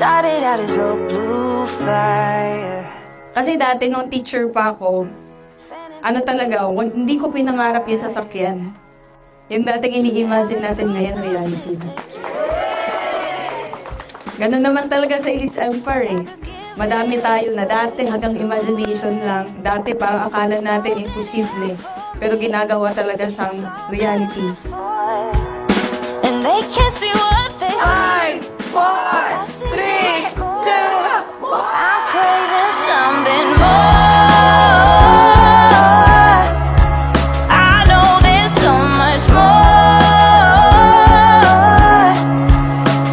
started out as no blue fire. Kasi dati nung teacher pa ako, ano talaga, hindi ko pinangarap yung sasakyan. Yung dating ini-imagine natin ngayon, reality. Ganun naman talaga sa Elites Empire eh. Madami tayo na dati hanggang imagination lang. Dati pa akala natin imposible. Pero ginagawa talaga siyang reality. And they can't see what they see. 5, 4, 3, 2, 1. I'm craving something more. I know there's so much more.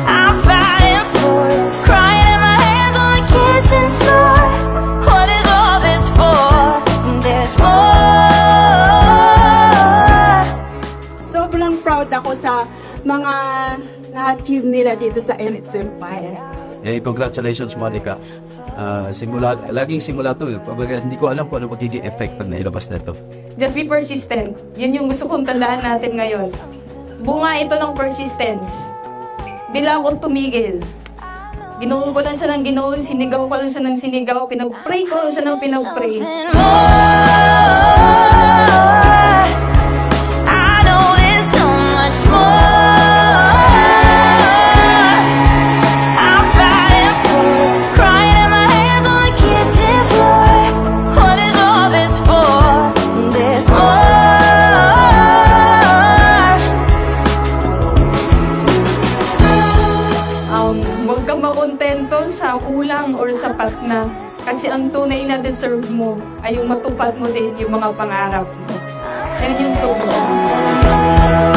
I'm fighting for it, crying in my hands on the kitchen floor. What is all this for? There's more. Sobrang proud ako sa mga na-achieve nila dito sa Elites Empire. Eh, congratulations, Monica. Laging simula to. Hindi ko alam kung ano magiging effect pag nailabas na ito. Just be persistent. Yun yung gusto kong tandaan natin ngayon. Bunga ito ng persistence. Di lang akong tumigil. Ginoon ko lang siya ng ginoon, sinigaw ko lang siya ng sinigaw, pinag-pray ko lang siya ng pinag-pray. I know there's so much more. Huwag kang makontento sa kulang or sapat na. Kasi ang tunay na deserve mo ay yung matupad mo din yung mga pangarap mo. Yan yung totoo.